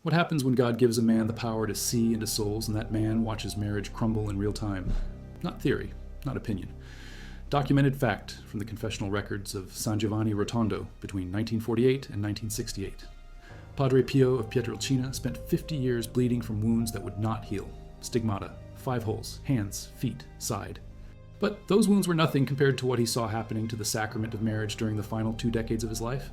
What happens when God gives a man the power to see into souls and that man watches marriage crumble in real time? Not theory, not opinion. Documented fact from the confessional records of San Giovanni Rotondo between 1948 and 1968. Padre Pio of Pietrelcina spent 50 years bleeding from wounds that would not heal. Stigmata, 5 holes, hands, feet, side. But those wounds were nothing compared to what he saw happening to the sacrament of marriage during the final 2 decades of his life.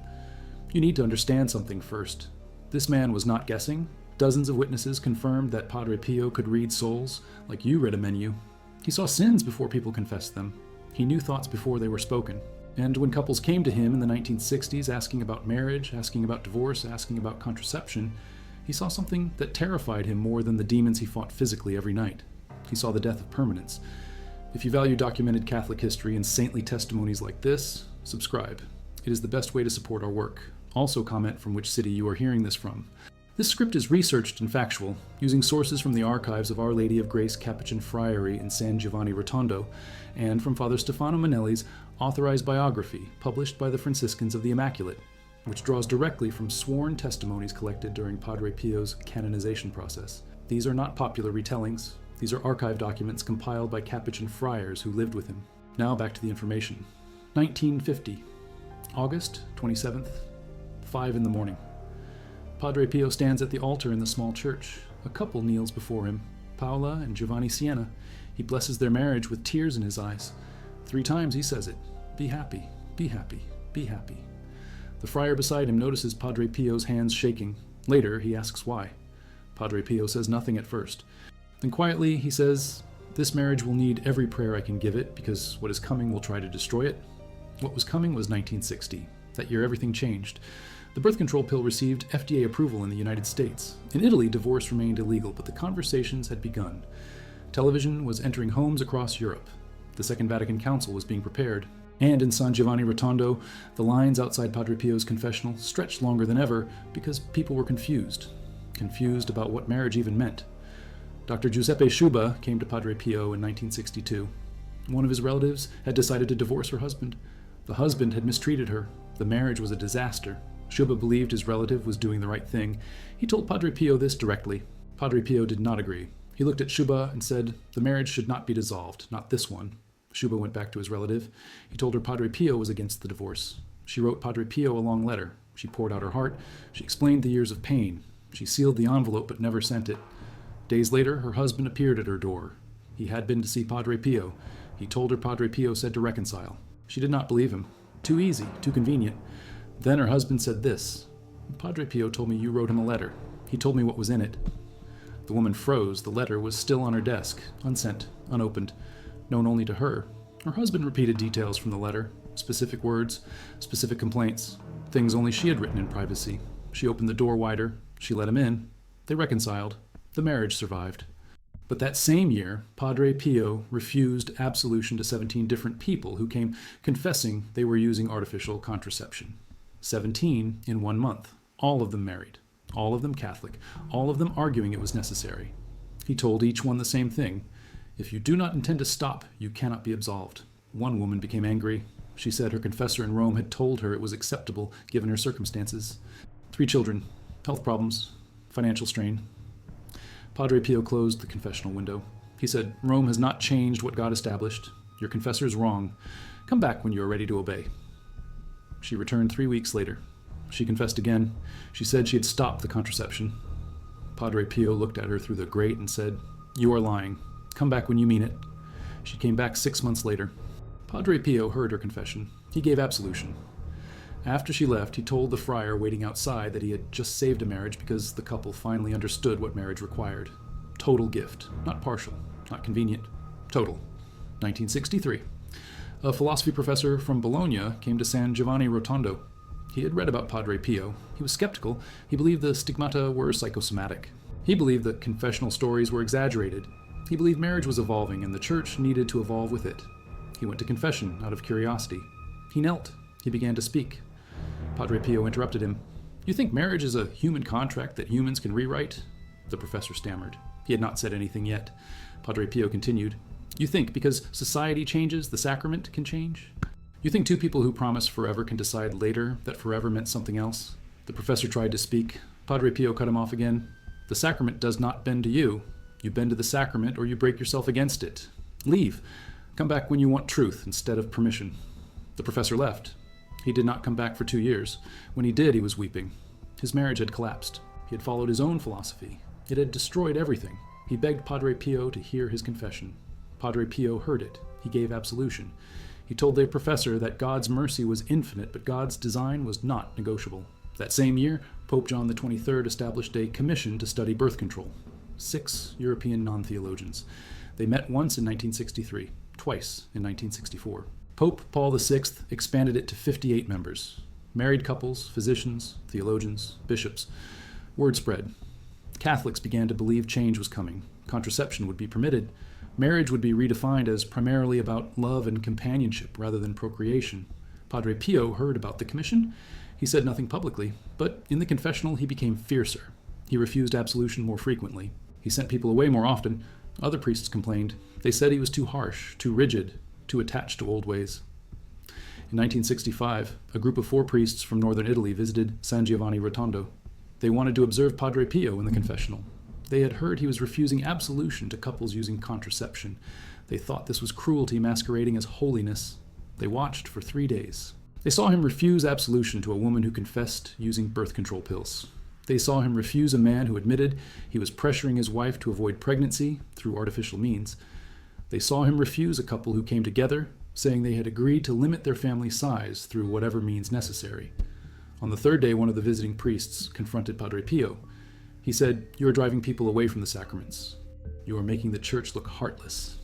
You need to understand something first. This man was not guessing. Dozens of witnesses confirmed that Padre Pio could read souls, like you read a menu. He saw sins before people confessed them. He knew thoughts before they were spoken. And when couples came to him in the 1960s asking about marriage, asking about divorce, asking about contraception, he saw something that terrified him more than the demons he fought physically every night. He saw the death of permanence. If you value documented Catholic history and saintly testimonies like this, subscribe. It is the best way to support our work. Also comment from which city you are hearing this from. This script is researched and factual, using sources from the archives of Our Lady of Grace Capuchin Friary in San Giovanni Rotondo, and from Father Stefano Manelli's authorized biography, published by the Franciscans of the Immaculate, which draws directly from sworn testimonies collected during Padre Pio's canonization process. These are not popular retellings. These are archive documents compiled by Capuchin friars who lived with him. Now back to the information. 1950, August 27th, 5 in the morning. Padre Pio stands at the altar in the small church. A couple kneels before him, Paola and Giovanni Siena. He blesses their marriage with tears in his eyes. 3 times he says it. Be happy, be happy, be happy. The friar beside him notices Padre Pio's hands shaking. Later, he asks why. Padre Pio says nothing at first. Then quietly, he says, "This marriage will need every prayer I can give it, because what is coming will try to destroy it." What was coming was 1960. That year, everything changed. The birth control pill received FDA approval in the United States. In Italy, divorce remained illegal, but the conversations had begun. Television was entering homes across Europe. The Second Vatican Council was being prepared. And in San Giovanni Rotondo, the lines outside Padre Pio's confessional stretched longer than ever because people were confused about what marriage even meant. Dr. Giuseppe Sciubba came to Padre Pio in 1962. One of his relatives had decided to divorce her husband. The husband had mistreated her. The marriage was a disaster. Sciubba believed his relative was doing the right thing. He told Padre Pio this directly. Padre Pio did not agree. He looked at Sciubba and said, "The marriage should not be dissolved, not this one." Sciubba went back to his relative. He told her Padre Pio was against the divorce. She wrote Padre Pio a long letter. She poured out her heart. She explained the years of pain. She sealed the envelope but never sent it. Days later, her husband appeared at her door. He had been to see Padre Pio. He told her Padre Pio said to reconcile. She did not believe him. Too easy, too convenient. Then her husband said this, "Padre Pio told me you wrote him a letter. He told me what was in it." The woman froze. The letter was still on her desk, unsent, unopened, known only to her. Her husband repeated details from the letter, specific words, specific complaints, things only she had written in privacy. She opened the door wider. She let him in. They reconciled. The marriage survived. But that same year, Padre Pio refused absolution to 17 different people who came confessing they were using artificial contraception. 17 in 1 month. All of them married. All of them Catholic. All of them arguing it was necessary. He told each one the same thing. If you do not intend to stop, you cannot be absolved. One woman became angry. She said her confessor in Rome had told her it was acceptable given her circumstances. 3 children, health problems, financial strain. Padre Pio closed the confessional window. He said, "Rome has not changed what God established. Your confessor is wrong. Come back when you are ready to obey." She returned 3 weeks later. She confessed again. She said she had stopped the contraception. Padre Pio looked at her through the grate and said, "You are lying. Come back when you mean it." She came back 6 months later. Padre Pio heard her confession. He gave absolution. After she left, he told the friar waiting outside that he had just saved a marriage because the couple finally understood what marriage required. Total gift. Not partial. Not convenient. Total. 1963. A philosophy professor from Bologna came to San Giovanni Rotondo. He had read about Padre Pio. He was skeptical. He believed the stigmata were psychosomatic. He believed that confessional stories were exaggerated. He believed marriage was evolving and the church needed to evolve with it. He went to confession out of curiosity. He knelt. He began to speak. Padre Pio interrupted him. "You think marriage is a human contract that humans can rewrite?" The professor stammered. He had not said anything yet. Padre Pio continued. "You think because society changes, the sacrament can change? You think 2 people who promise forever can decide later that forever meant something else?" The professor tried to speak. Padre Pio cut him off again. "The sacrament does not bend to you. You bend to the sacrament or you break yourself against it. Leave. Come back when you want truth instead of permission." The professor left. He did not come back for 2 years. When he did, he was weeping. His marriage had collapsed. He had followed his own philosophy. It had destroyed everything. He begged Padre Pio to hear his confession. Padre Pio heard it. He gave absolution. He told the professor that God's mercy was infinite, but God's design was not negotiable. That same year, Pope John XXIII established a commission to study birth control. 6 European non-theologians. They met once in 1963, twice in 1964. Pope Paul VI expanded it to 58 members. Married couples, physicians, theologians, bishops. Word spread. Catholics began to believe change was coming. Contraception would be permitted. Marriage would be redefined as primarily about love and companionship rather than procreation. Padre Pio heard about the commission. He said nothing publicly, but in the confessional he became fiercer. He refused absolution more frequently. He sent people away more often. Other priests complained. They said he was too harsh, too rigid, too attached to old ways. In 1965, a group of 4 priests from northern Italy visited San Giovanni Rotondo. They wanted to observe Padre Pio in the confessional. They had heard he was refusing absolution to couples using contraception. They thought this was cruelty masquerading as holiness. They watched for 3 days. They saw him refuse absolution to a woman who confessed using birth control pills. They saw him refuse a man who admitted he was pressuring his wife to avoid pregnancy through artificial means. They saw him refuse a couple who came together, saying they had agreed to limit their family size through whatever means necessary. On the 3rd day, one of the visiting priests confronted Padre Pio. He said, "You are driving people away from the sacraments. You are making the church look heartless."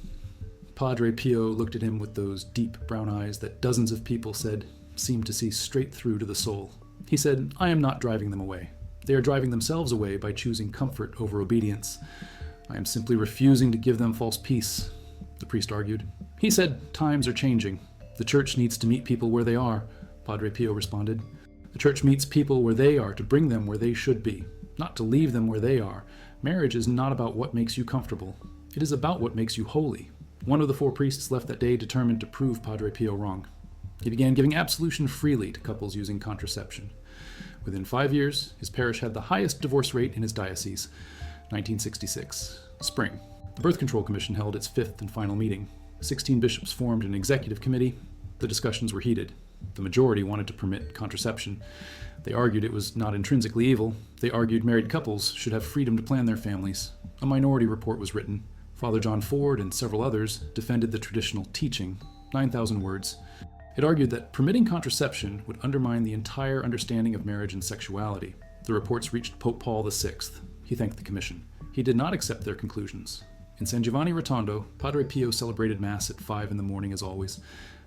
Padre Pio looked at him with those deep brown eyes that dozens of people said seemed to see straight through to the soul. He said, "I am not driving them away. They are driving themselves away by choosing comfort over obedience. I am simply refusing to give them false peace," the priest argued. He said, "Times are changing. The church needs to meet people where they are," Padre Pio responded. "The church meets people where they are to bring them where they should be, not to leave them where they are. Marriage is not about what makes you comfortable. It is about what makes you holy." One of the 4 priests left that day determined to prove Padre Pio wrong. He began giving absolution freely to couples using contraception. Within 5 years, his parish had the highest divorce rate in his diocese. 1966. Spring. The Birth Control Commission held its 5th and final meeting. 16 bishops formed an executive committee. The discussions were heated. The majority wanted to permit contraception. They argued it was not intrinsically evil. They argued married couples should have freedom to plan their families. A minority report was written. Father John Ford and several others defended the traditional teaching, 9,000 words. It argued that permitting contraception would undermine the entire understanding of marriage and sexuality. The reports reached Pope Paul VI. He thanked the commission. He did not accept their conclusions. In San Giovanni Rotondo, Padre Pio celebrated Mass at 5 in the morning as always.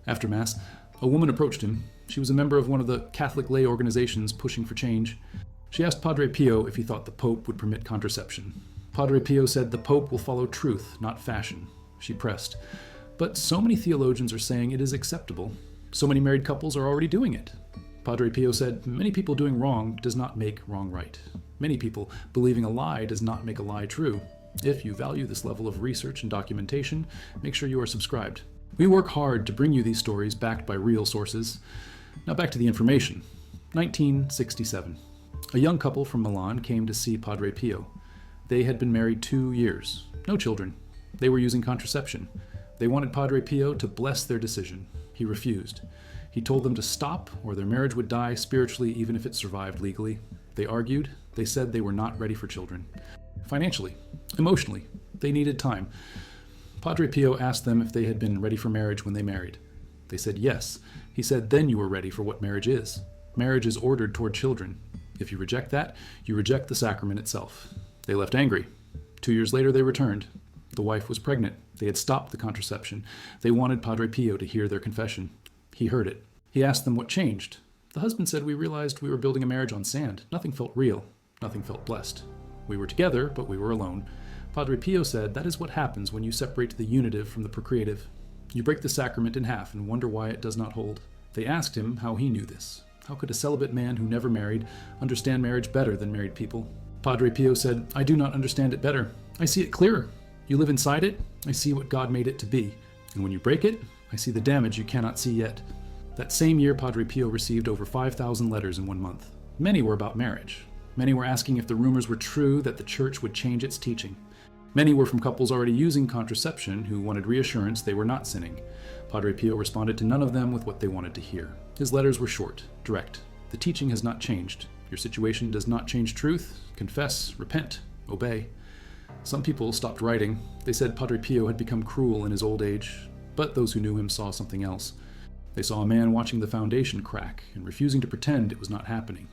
After Mass, a woman approached him. She was a member of one of the Catholic lay organizations pushing for change. She asked Padre Pio if he thought the Pope would permit contraception. Padre Pio said the Pope will follow truth, not fashion. She pressed, "But so many theologians are saying it is acceptable. So many married couples are already doing it." Padre Pio said, "Many people doing wrong does not make wrong right. Many people believing a lie does not make a lie true. If you value this level of research and documentation, make sure you are subscribed. We work hard to bring you these stories backed by real sources." Now back to the information. 1967. A young couple from Milan came to see Padre Pio. They had been married 2 years. No children. They were using contraception. They wanted Padre Pio to bless their decision. He refused. He told them to stop or their marriage would die spiritually even if it survived legally. They argued. They said they were not ready for children. Financially, emotionally, they needed time. Padre Pio asked them if they had been ready for marriage when they married. They said yes. He said, "Then you are ready for what marriage is. Marriage is ordered toward children. If you reject that, you reject the sacrament itself." They left angry. 2 years later, they returned. The wife was pregnant. They had stopped the contraception. They wanted Padre Pio to hear their confession. He heard it. He asked them what changed. The husband said, "We realized we were building a marriage on sand. Nothing felt real. Nothing felt blessed. We were together, but we were alone." Padre Pio said, "That is what happens when you separate the unitive from the procreative. You break the sacrament in half and wonder why it does not hold." They asked him how he knew this. How could a celibate man who never married understand marriage better than married people? Padre Pio said, "I do not understand it better. I see it clearer. You live inside it, I see what God made it to be. And when you break it, I see the damage you cannot see yet." That same year, Padre Pio received over 5,000 letters in 1 month. Many were about marriage. Many were asking if the rumors were true that the church would change its teaching. Many were from couples already using contraception who wanted reassurance they were not sinning. Padre Pio responded to none of them with what they wanted to hear. His letters were short, direct. The teaching has not changed. Your situation does not change truth. Confess, repent, obey. Some people stopped writing. They said Padre Pio had become cruel in his old age, but those who knew him saw something else. They saw a man watching the foundation crack and refusing to pretend it was not happening.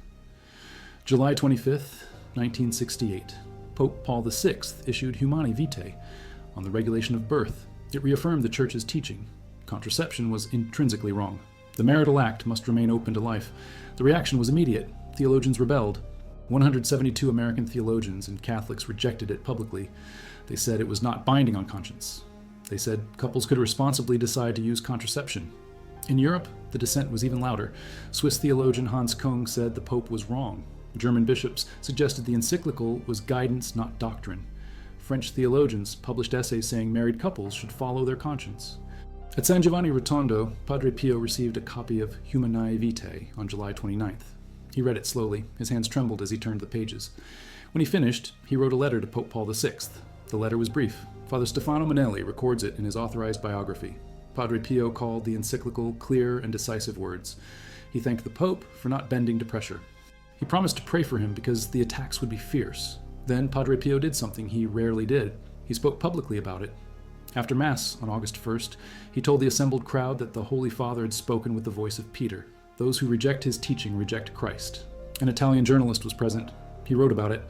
July 25th, 1968. Pope Paul VI issued Humani Vitae on the regulation of birth. It reaffirmed the Church's teaching. Contraception was intrinsically wrong. The marital act must remain open to life. The reaction was immediate. Theologians rebelled. 172 American theologians and Catholics rejected it publicly. They said it was not binding on conscience. They said couples could responsibly decide to use contraception. In Europe, the dissent was even louder. Swiss theologian Hans Kung said the Pope was wrong. German bishops suggested the encyclical was guidance, not doctrine. French theologians published essays saying married couples should follow their conscience. At San Giovanni Rotondo, Padre Pio received a copy of Humani Vitae on July 29th. He read it slowly. His hands trembled as he turned the pages. When he finished, he wrote a letter to Pope Paul VI. The letter was brief. Father Stefano Manelli records it in his authorized biography. Padre Pio called the encyclical clear and decisive words. He thanked the Pope for not bending to pressure. He promised to pray for him because the attacks would be fierce. Then Padre Pio did something he rarely did. He spoke publicly about it. After Mass on August 1st, he told the assembled crowd that the Holy Father had spoken with the voice of Peter. Those who reject his teaching reject Christ. An Italian journalist was present. He wrote about it.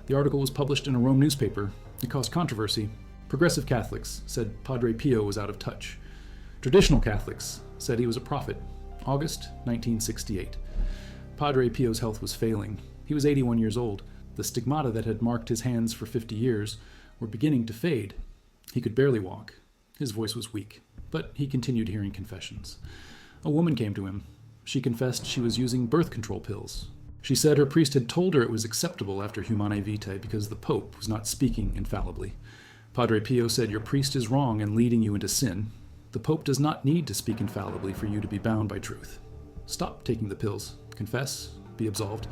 The article was published in a Rome newspaper. It caused controversy. Progressive Catholics said Padre Pio was out of touch. Traditional Catholics said he was a prophet. August 1968. Padre Pio's health was failing. He was 81 years old. The stigmata that had marked his hands for 50 years were beginning to fade. He could barely walk. His voice was weak, but he continued hearing confessions. A woman came to him. She confessed she was using birth control pills. She said her priest had told her it was acceptable after Humani Vitae because the Pope was not speaking infallibly. Padre Pio said your priest is wrong in leading you into sin. The Pope does not need to speak infallibly for you to be bound by truth. Stop taking the pills. Confess. Be absolved.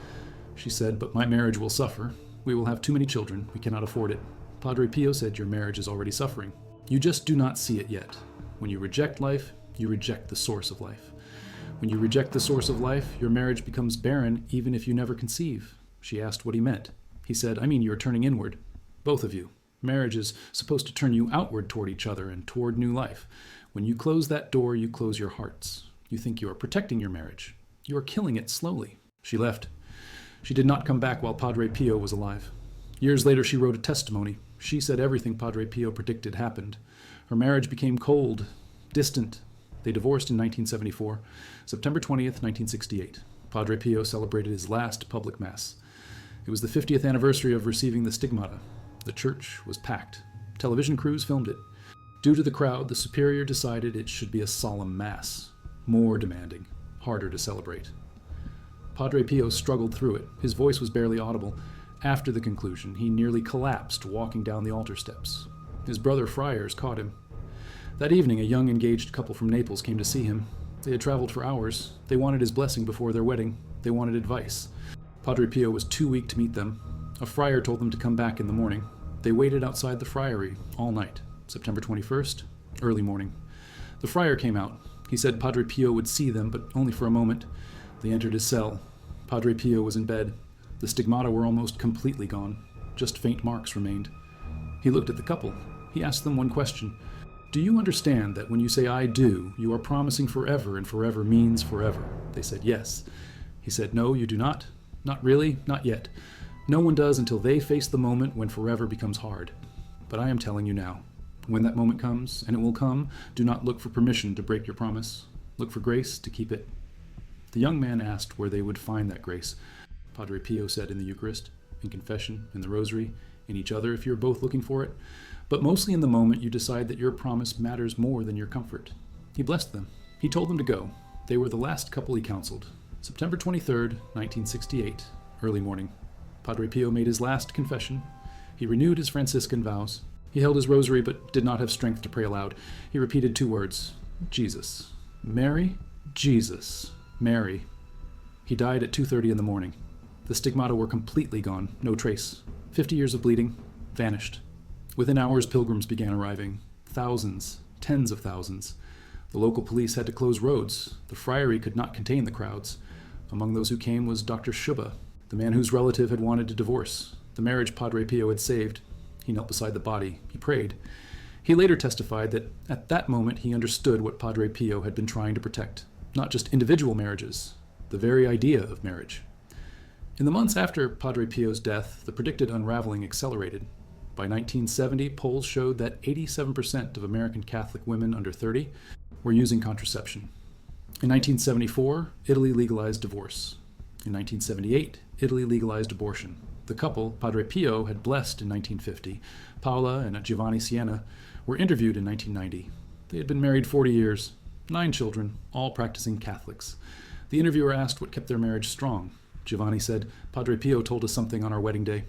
She said, but my marriage will suffer. We will have too many children. We cannot afford it. Padre Pio said your marriage is already suffering. You just do not see it yet. When you reject life, you reject the source of life. When you reject the source of life, your marriage becomes barren even if you never conceive. She asked what he meant. He said, I mean you are turning inward. Both of you. Marriage is supposed to turn you outward toward each other and toward new life. When you close that door, you close your hearts. You think you are protecting your marriage. You are killing it slowly. She left. She did not come back while Padre Pio was alive. Years later, she wrote a testimony. She said everything Padre Pio predicted happened. Her marriage became cold, distant. They divorced in 1974. September 20th, 1968. Padre Pio celebrated his last public mass. It was the 50th anniversary of receiving the stigmata. The church was packed. Television crews filmed it. Due to the crowd, the superior decided it should be a solemn mass. More demanding, harder to celebrate. Padre Pio struggled through it. His voice was barely audible. After the conclusion, he nearly collapsed walking down the altar steps. His brother friars caught him. That evening, a young engaged couple from Naples came to see him. They had traveled for hours. They wanted his blessing before their wedding. They wanted advice. Padre Pio was too weak to meet them. A friar told them to come back in the morning. They waited outside the friary all night. September 21st, early morning. The friar came out. He said Padre Pio would see them, but only for a moment. They entered his cell. Padre Pio was in bed. The stigmata were almost completely gone. Just faint marks remained. He looked at the couple. He asked them one question. Do you understand that when you say I do, you are promising forever, and forever means forever? They said yes. He said, no, you do not. Not really, not yet. No one does until they face the moment when forever becomes hard. But I am telling you now. When that moment comes, and it will come, do not look for permission to break your promise. Look for grace to keep it. The young man asked where they would find that grace. Padre Pio said in the Eucharist, in confession, in the Rosary, in each other if you're both looking for it, but mostly in the moment you decide that your promise matters more than your comfort. He blessed them. He told them to go. They were the last couple he counseled. September 23rd, 1968, early morning. Padre Pio made his last confession. He renewed his Franciscan vows. He held his rosary but did not have strength to pray aloud. He repeated 2 words, Jesus. Mary, Jesus, Mary. He died at 2:30 in the morning. The stigmata were completely gone, no trace. 50 years of bleeding, vanished. Within hours, pilgrims began arriving. Thousands, tens of thousands. The local police had to close roads. The friary could not contain the crowds. Among those who came was Dr. Shuba, the man whose relative had wanted a divorce, the marriage Padre Pio had saved. He knelt beside the body. He prayed. He later testified that at that moment he understood what Padre Pio had been trying to protect, not just individual marriages, the very idea of marriage. In the months after Padre Pio's death, the predicted unraveling accelerated. By 1970, polls showed that 87% of American Catholic women under 30 were using contraception. In 1974, Italy legalized divorce. In 1978, Italy legalized abortion. The couple, Padre Pio had blessed in 1950, Paola and Giovanni Siena, were interviewed in 1990. They had been married 40 years, 9 children, all practicing Catholics. The interviewer asked what kept their marriage strong. Giovanni said, "Padre Pio told us something on our wedding day.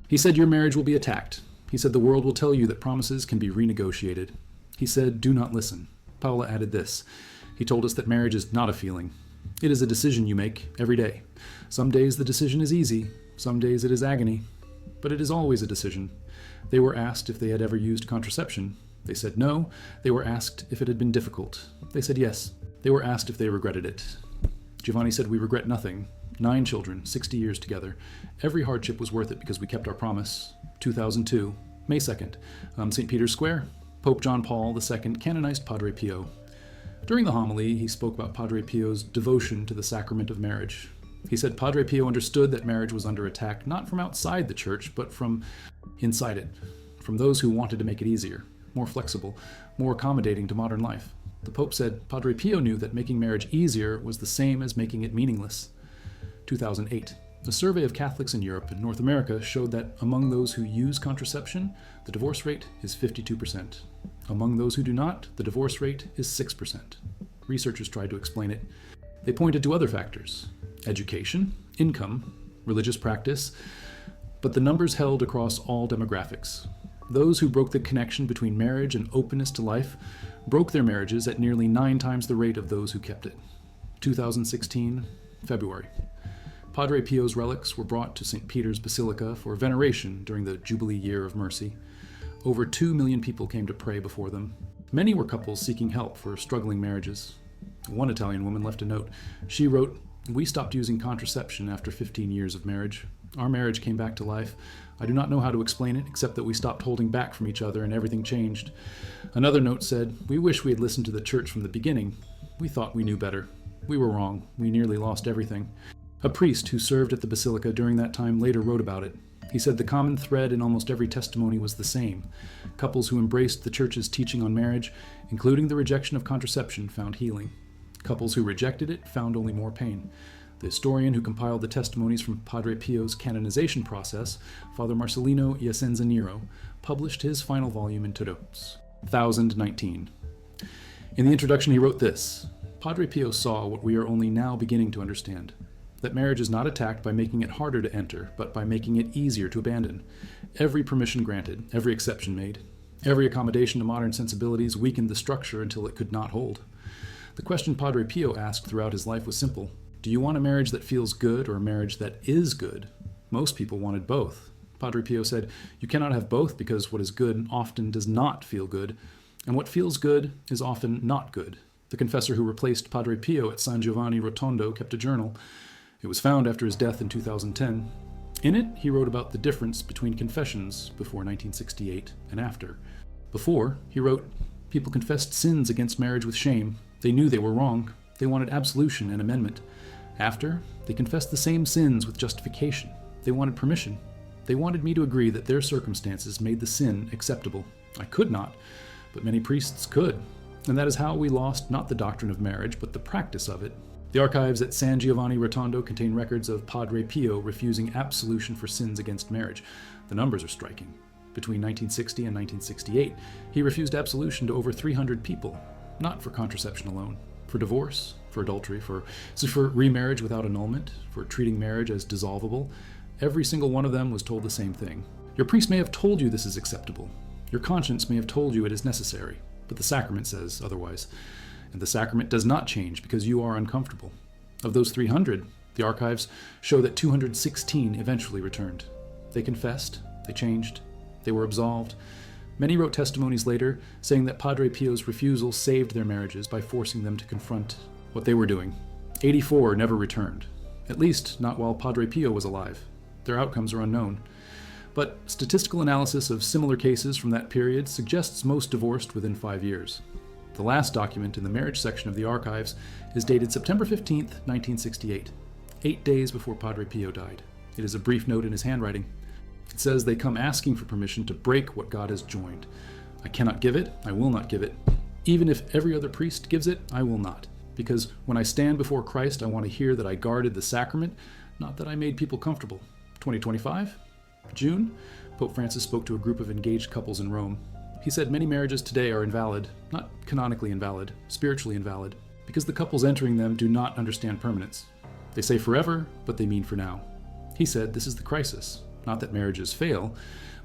He said your marriage will be attacked. He said the world will tell you that promises can be renegotiated. He said, do not listen." Paola added this. "He told us that marriage is not a feeling. It is a decision you make every day. Some days the decision is easy, some days it is agony, but it is always a decision." They were asked if they had ever used contraception. They said no. They were asked if it had been difficult. They said yes. They were asked if they regretted it. Giovanni said, "We regret nothing. 9 children, 60 years together. Every hardship was worth it because we kept our promise." 2002, May 2nd, St. Peter's Square, Pope John Paul II canonized Padre Pio. During the homily, he spoke about Padre Pio's devotion to the sacrament of marriage. He said Padre Pio understood that marriage was under attack not from outside the church, but from inside it, from those who wanted to make it easier, more flexible, more accommodating to modern life. The Pope said Padre Pio knew that making marriage easier was the same as making it meaningless. 2008. A survey of Catholics in Europe and North America showed that among those who use contraception, the divorce rate is 52%. Among those who do not, the divorce rate is 6%. Researchers tried to explain it. They pointed to other factors: education, income, religious practice, but the numbers held across all demographics. Those who broke the connection between marriage and openness to life broke their marriages at nearly 9 times the rate of those who kept it. 2016, February. Padre Pio's relics were brought to St. Peter's Basilica for veneration during the Jubilee Year of Mercy. Over 2 million people came to pray before them. Many were couples seeking help for struggling marriages. One Italian woman left a note. She wrote, "We stopped using contraception after 15 years of marriage. Our marriage came back to life. I do not know how to explain it, except that we stopped holding back from each other and everything changed." Another note said, "We wish we had listened to the church from the beginning. We thought we knew better. We were wrong. We nearly lost everything." A priest who served at the basilica during that time later wrote about it. He said the common thread in almost every testimony was the same. Couples who embraced the church's teaching on marriage, including the rejection of contraception, found healing. Couples who rejected it found only more pain. The historian who compiled the testimonies from Padre Pio's canonization process, Father Marcelino Iacenzanero, published his final volume in Todos, 1019. In the introduction he wrote this: "Padre Pio saw what we are only now beginning to understand. That marriage is not attacked by making it harder to enter, but by making it easier to abandon. Every permission granted, every exception made, every accommodation to modern sensibilities weakened the structure until it could not hold. The question Padre Pio asked throughout his life was simple. Do you want a marriage that feels good or a marriage that is good? Most people wanted both. Padre Pio said, you cannot have both because what is good often does not feel good, and what feels good is often not good." The confessor who replaced Padre Pio at San Giovanni Rotondo kept a journal. It was found after his death in 2010. In it, he wrote about the difference between confessions before 1968 and after. Before, he wrote, people confessed sins against marriage with shame. They knew they were wrong. They wanted absolution and amendment. After, they confessed the same sins with justification. They wanted permission. They wanted me to agree that their circumstances made the sin acceptable. I could not, but many priests could. And that is how we lost not the doctrine of marriage, but the practice of it. The archives at San Giovanni Rotondo contain records of Padre Pio refusing absolution for sins against marriage. The numbers are striking. Between 1960 and 1968, he refused absolution to over 300 people, not for contraception alone, for divorce, for adultery, for remarriage without annulment, for treating marriage as dissolvable. Every single one of them was told the same thing. Your priest may have told you this is acceptable. Your conscience may have told you it is necessary, but the sacrament says otherwise. And the sacrament does not change because you are uncomfortable. Of those 300, The archives show that 216 eventually returned. They confessed, they changed, they were absolved. Many wrote testimonies later saying that Padre Pio's refusal saved their marriages by forcing them to confront what they were doing. 84 never returned, at least not while Padre Pio was alive. Their outcomes are unknown. But statistical analysis of similar cases from that period suggests most divorced within 5 years. The last document in the marriage section of the archives is dated September 15, 1968, 8 days before Padre Pio died. It is a brief note in his handwriting. It says they come asking for permission to break what God has joined. I cannot give it, I will not give it. Even if every other priest gives it, I will not. Because when I stand before Christ, I want to hear that I guarded the sacrament, not that I made people comfortable. 2025? June, Pope Francis spoke to a group of engaged couples in Rome. He said many marriages today are invalid, not canonically invalid, spiritually invalid, because the couples entering them do not understand permanence. They say forever, but they mean for now. He said this is the crisis, not that marriages fail,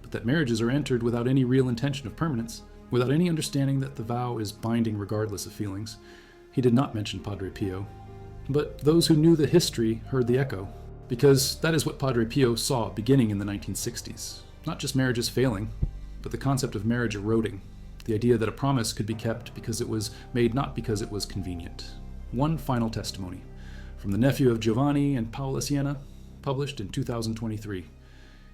but that marriages are entered without any real intention of permanence, without any understanding that the vow is binding regardless of feelings. He did not mention Padre Pio, but those who knew the history heard the echo, because that is what Padre Pio saw beginning in the 1960s. Not just marriages failing, but the concept of marriage eroding, the idea that a promise could be kept because it was made not because it was convenient. One final testimony from the nephew of Giovanni and Paola Siena, published in 2023.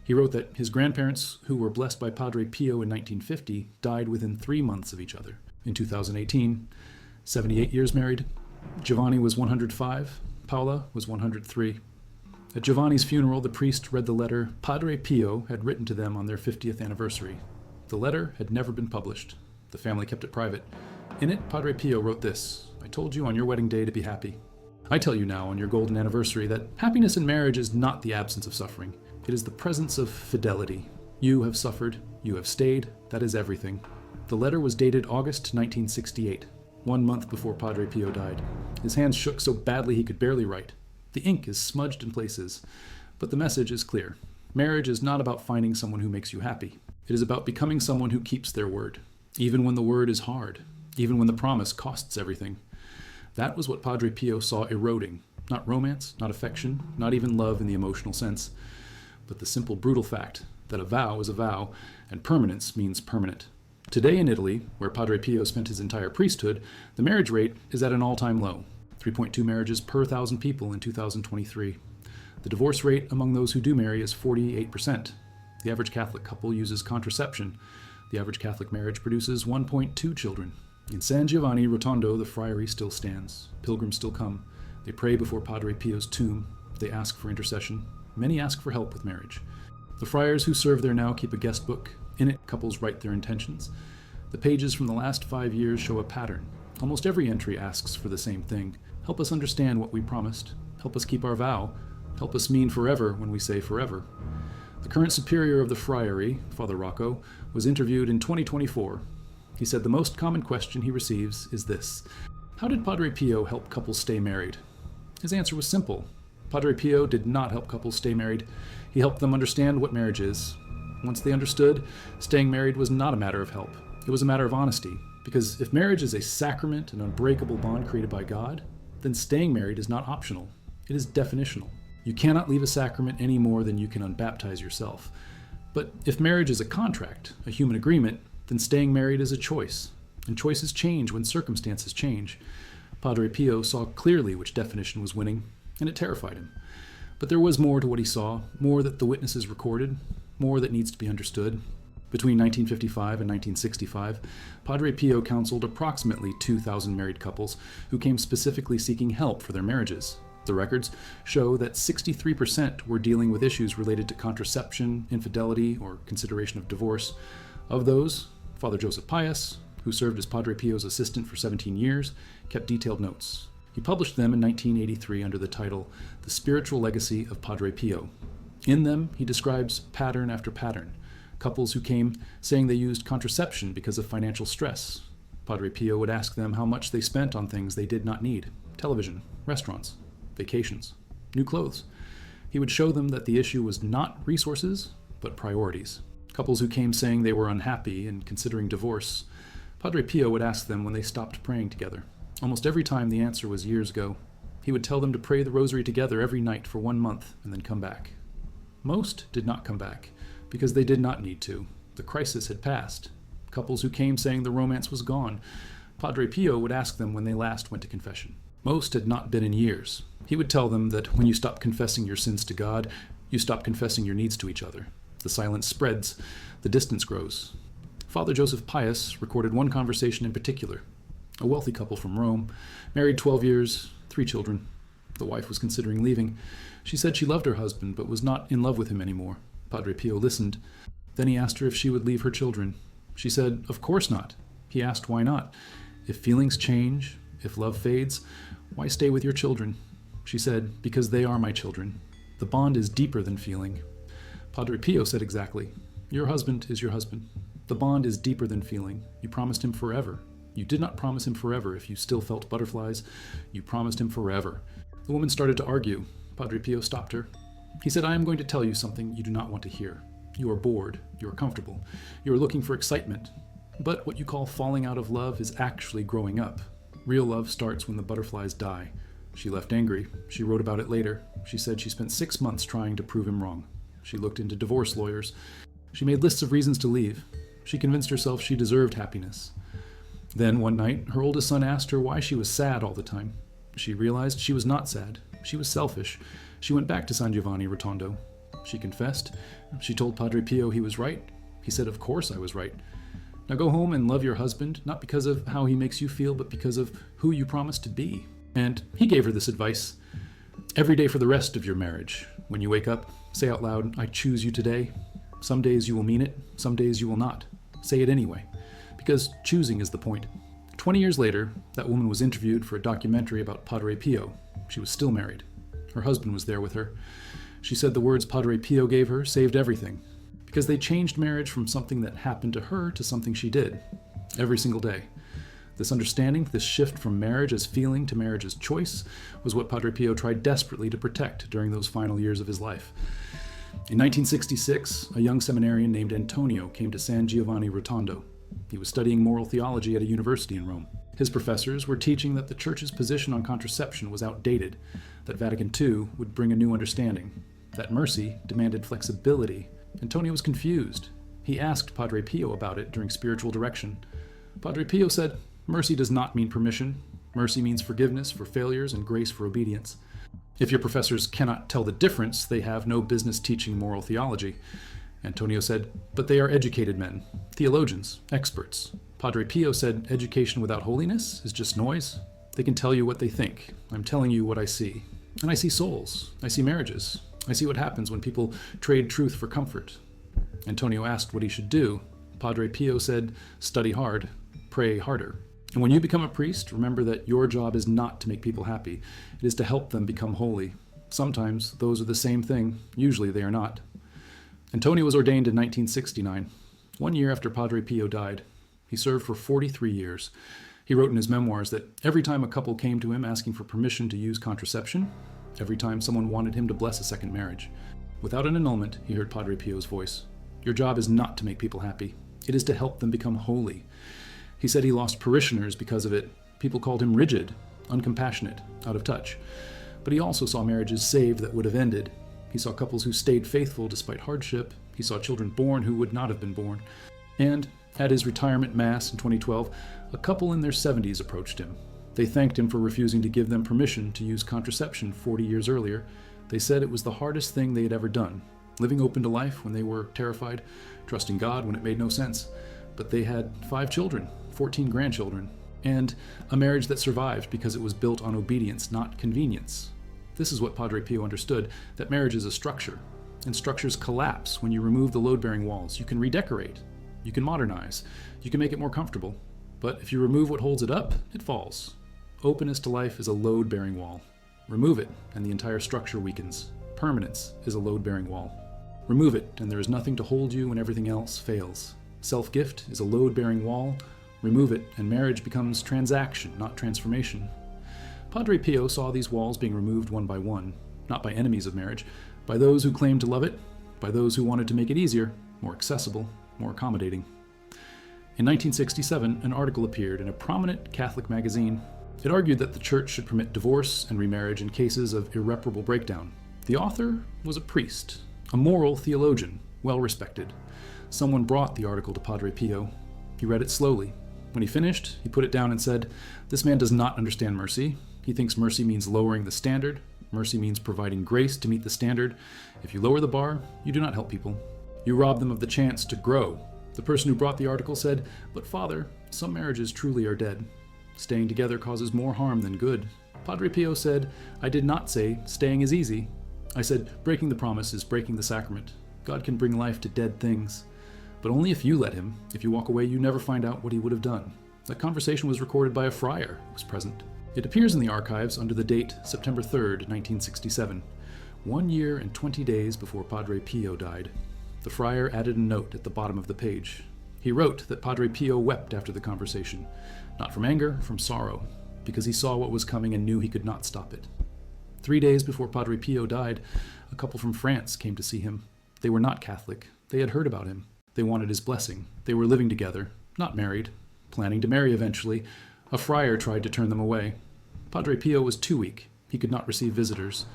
He wrote that his grandparents, who were blessed by Padre Pio in 1950, died within 3 months of each other. In 2018, 78 years married, Giovanni was 105, Paola was 103. At Giovanni's funeral, the priest read the letter Padre Pio had written to them on their 50th anniversary. The letter had never been published. The family kept it private. In it, Padre Pio wrote this: I told you on your wedding day to be happy. I tell you now on your golden anniversary that happiness in marriage is not the absence of suffering. It is the presence of fidelity. You have suffered. You have stayed. That is everything. The letter was dated August 1968, 1 month before Padre Pio died. His hands shook so badly he could barely write. The ink is smudged in places, but the message is clear. Marriage is not about finding someone who makes you happy. It is about becoming someone who keeps their word, even when the word is hard, even when the promise costs everything. That was what Padre Pio saw eroding, not romance, not affection, not even love in the emotional sense, but the simple, brutal fact that a vow is a vow, and permanence means permanent. Today in Italy, where Padre Pio spent his entire priesthood, the marriage rate is at an all-time low, 3.2 marriages per 1,000 people in 2023. The divorce rate among those who do marry is 48%. The average Catholic couple uses contraception. The average Catholic marriage produces 1.2 children. In San Giovanni Rotondo, the friary still stands. Pilgrims still come. They pray before Padre Pio's tomb. They ask for intercession. Many ask for help with marriage. The friars who serve there now keep a guest book. In it, couples write their intentions. The pages from the last 5 years show a pattern. Almost every entry asks for the same thing. Help us understand what we promised. Help us keep our vow. Help us mean forever when we say forever. The current superior of the friary, Father Rocco, was interviewed in 2024. He said the most common question he receives is this: how did Padre Pio help couples stay married? His answer was simple. Padre Pio did not help couples stay married. He helped them understand what marriage is. Once they understood, staying married was not a matter of help. It was a matter of honesty. Because if marriage is a sacrament, an unbreakable bond created by God, then staying married is not optional. It is definitional. You cannot leave a sacrament any more than you can unbaptize yourself. But if marriage is a contract, a human agreement, then staying married is a choice. And choices change when circumstances change. Padre Pio saw clearly which definition was winning, and it terrified him. But there was more to what he saw, more that the witnesses recorded, more that needs to be understood. Between 1955 and 1965, Padre Pio counseled approximately 2,000 married couples who came specifically seeking help for their marriages. The records show that 63% were dealing with issues related to contraception, infidelity, or consideration of divorce. Of those, Father Joseph Pius, who served as Padre Pio's assistant for 17 years, kept detailed notes. He published them in 1983 under the title The Spiritual Legacy of Padre Pio. In them, he describes pattern after pattern. Couples who came saying they used contraception because of financial stress. Padre Pio would ask them how much they spent on things they did not need: television, restaurants, vacations, new clothes. He would show them that the issue was not resources, but priorities. Couples who came saying they were unhappy and considering divorce, Padre Pio would ask them when they stopped praying together. Almost every time the answer was years ago. He would tell them to pray the rosary together every night for 1 month and then come back. Most did not come back because they did not need to. The crisis had passed. Couples who came saying the romance was gone. Padre Pio would ask them when they last went to confession. Most had not been in years. He would tell them that when you stop confessing your sins to God, you stop confessing your needs to each other. The silence spreads, the distance grows. Father Joseph Pius recorded one conversation in particular. A wealthy couple from Rome, married 12 years, 3 children. The wife was considering leaving. She said she loved her husband, but was not in love with him anymore. Padre Pio listened. Then he asked her if she would leave her children. She said, "Of course not." He asked why not. If feelings change, if love fades, why stay with your children? She said, "Because they are my children. The bond is deeper than feeling." Padre Pio said exactly, "Your husband is your husband. The bond is deeper than feeling. You promised him forever. You did not promise him forever if you still felt butterflies. You promised him forever." The woman started to argue. Padre Pio stopped her. He said, "I am going to tell you something you do not want to hear. You are bored. You are comfortable. You are looking for excitement. But what you call falling out of love is actually growing up. Real love starts when the butterflies die." She left angry. She wrote about it later. She said she spent 6 months trying to prove him wrong. She looked into divorce lawyers. She made lists of reasons to leave. She convinced herself she deserved happiness. Then, one night, her oldest son asked her why she was sad all the time. She realized she was not sad. She was selfish. She went back to San Giovanni Rotondo. She confessed. She told Padre Pio he was right. He said, "Of course I was right. Now go home and love your husband, not because of how he makes you feel, but because of who you promised to be." And he gave her this advice. Every day for the rest of your marriage, when you wake up, say out loud, "I choose you today." Some days you will mean it, some days you will not. Say it anyway, because choosing is the point. 20 years later, that woman was interviewed for a documentary about Padre Pio. She was still married. Her husband was there with her. She said the words Padre Pio gave her saved everything, because they changed marriage from something that happened to her to something she did, every single day. This understanding, this shift from marriage as feeling to marriage as choice, was what Padre Pio tried desperately to protect during those final years of his life. In 1966, a young seminarian named Antonio came to San Giovanni Rotondo. He was studying moral theology at a university in Rome. His professors were teaching that the Church's position on contraception was outdated, that Vatican II would bring a new understanding, that mercy demanded flexibility. Antonio was confused. He asked Padre Pio about it during spiritual direction. Padre Pio said, "Mercy does not mean permission. Mercy means forgiveness for failures and grace for obedience." If your professors cannot tell the difference, they have no business teaching moral theology. Antonio said, "But they are educated men, theologians, experts." Padre Pio said, "Education without holiness is just noise. They can tell you what they think. I'm telling you what I see. And I see souls. I see marriages. I see what happens when people trade truth for comfort." Antonio asked what he should do. Padre Pio said, "Study hard, pray harder. And when you become a priest, remember that your job is not to make people happy. It is to help them become holy. Sometimes those are the same thing. Usually they are not." Antonio was ordained in 1969, 1 year after Padre Pio died. He served for 43 years. He wrote in his memoirs that every time a couple came to him asking for permission to use contraception, every time someone wanted him to bless a second marriage, without an annulment, he heard Padre Pio's voice. "Your job is not to make people happy. It is to help them become holy." He said he lost parishioners because of it. People called him rigid, uncompassionate, out of touch. But he also saw marriages saved that would have ended. He saw couples who stayed faithful despite hardship. He saw children born who would not have been born. And at his retirement mass in 2012, a couple in their 70s approached him. They thanked him for refusing to give them permission to use contraception 40 years earlier. They said it was the hardest thing they had ever done, living open to life when they were terrified, trusting God when it made no sense. But they had 5 children, 14 grandchildren, and a marriage that survived because it was built on obedience, not convenience. This is what Padre Pio understood, that marriage is a structure, and structures collapse when you remove the load-bearing walls. You can redecorate, you can modernize, you can make it more comfortable, but if you remove what holds it up, it falls. Openness to life is a load-bearing wall. Remove it, and the entire structure weakens. Permanence is a load-bearing wall. Remove it, and there is nothing to hold you when everything else fails. Self-gift is a load-bearing wall. Remove it, and marriage becomes transaction, not transformation. Padre Pio saw these walls being removed one by one, not by enemies of marriage, by those who claimed to love it, by those who wanted to make it easier, more accessible, more accommodating. In 1967, an article appeared in a prominent Catholic magazine. It argued that the church should permit divorce and remarriage in cases of irreparable breakdown. The author was a priest, a moral theologian, well respected. Someone brought the article to Padre Pio. He read it slowly. When he finished, he put it down and said, "This man does not understand mercy. He thinks mercy means lowering the standard. Mercy means providing grace to meet the standard. If you lower the bar, you do not help people. You rob them of the chance to grow." The person who brought the article said, "But Father, some marriages truly are dead. Staying together causes more harm than good." Padre Pio said, "I did not say staying is easy. I said breaking the promise is breaking the sacrament. God can bring life to dead things. But only if you let him. If you walk away, you never find out what he would have done." That conversation was recorded by a friar who was present. It appears in the archives under the date September 3rd, 1967, 1 year and 20 days before Padre Pio died. The friar added a note at the bottom of the page. He wrote that Padre Pio wept after the conversation, not from anger, from sorrow, because he saw what was coming and knew he could not stop it. 3 days before Padre Pio died, a couple from France came to see him. They were not Catholic. They had heard about him. They wanted his blessing. They were living together, not married, planning to marry eventually. A friar tried to turn them away. Padre Pio was too weak. He could not receive visitors.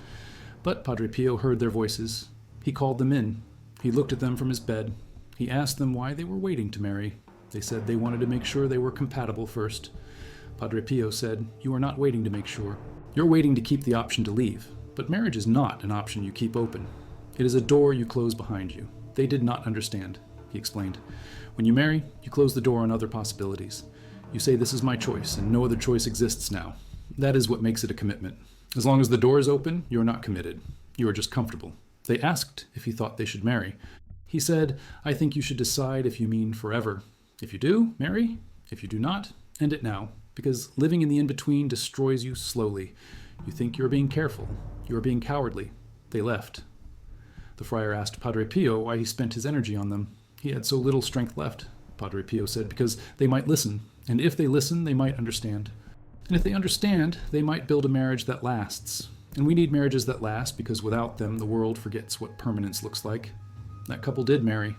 But Padre Pio heard their voices. He called them in. He looked at them from his bed. He asked them why they were waiting to marry. They said they wanted to make sure they were compatible first. Padre Pio said, "You are not waiting to make sure. You're waiting to keep the option to leave. But marriage is not an option you keep open. It is a door you close behind you." They did not understand, he explained. When you marry, you close the door on other possibilities. You say, "This is my choice, and no other choice exists now." That is what makes it a commitment. As long as the door is open, you are not committed. You are just comfortable. They asked if he thought they should marry. He said, "I think you should decide if you mean forever. If you do, marry. If you do not, end it now, because living in the in-between destroys you slowly. You think you are being careful. You are being cowardly." They left. The friar asked Padre Pio why he spent his energy on them. He had so little strength left, Padre Pio said, because they might listen, and if they listen, they might understand. And if they understand, they might build a marriage that lasts. And we need marriages that last, because without them, the world forgets what permanence looks like. That couple did marry,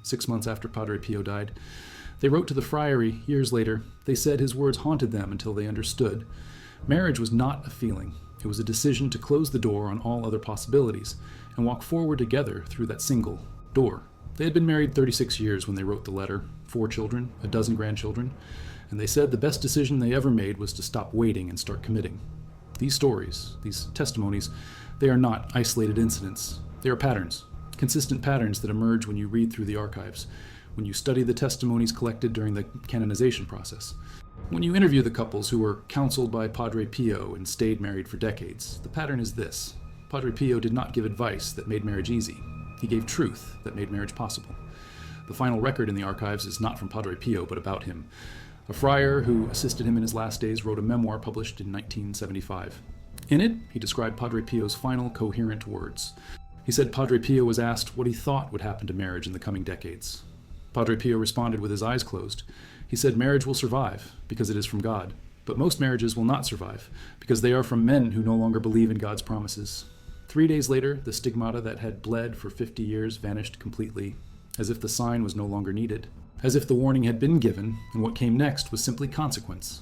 6 months after Padre Pio died. They wrote to the friary years later. They said his words haunted them until they understood. Marriage was not a feeling. It was a decision to close the door on all other possibilities and walk forward together through that single door. They had been married 36 years when they wrote the letter, 4 children, a dozen grandchildren, and they said the best decision they ever made was to stop waiting and start committing. These stories, these testimonies, they are not isolated incidents. They are patterns, consistent patterns that emerge when you read through the archives, when you study the testimonies collected during the canonization process. When you interview the couples who were counseled by Padre Pio and stayed married for decades, the pattern is this. Padre Pio did not give advice that made marriage easy. He gave truth that made marriage possible. The final record in the archives is not from Padre Pio, but about him. A friar who assisted him in his last days wrote a memoir published in 1975. In it, he described Padre Pio's final coherent words. He said Padre Pio was asked what he thought would happen to marriage in the coming decades. Padre Pio responded with his eyes closed. He said marriage will survive because it is from God, but most marriages will not survive because they are from men who no longer believe in God's promises. 3 days later, the stigmata that had bled for 50 years vanished completely, as if the sign was no longer needed, as if the warning had been given and what came next was simply consequence.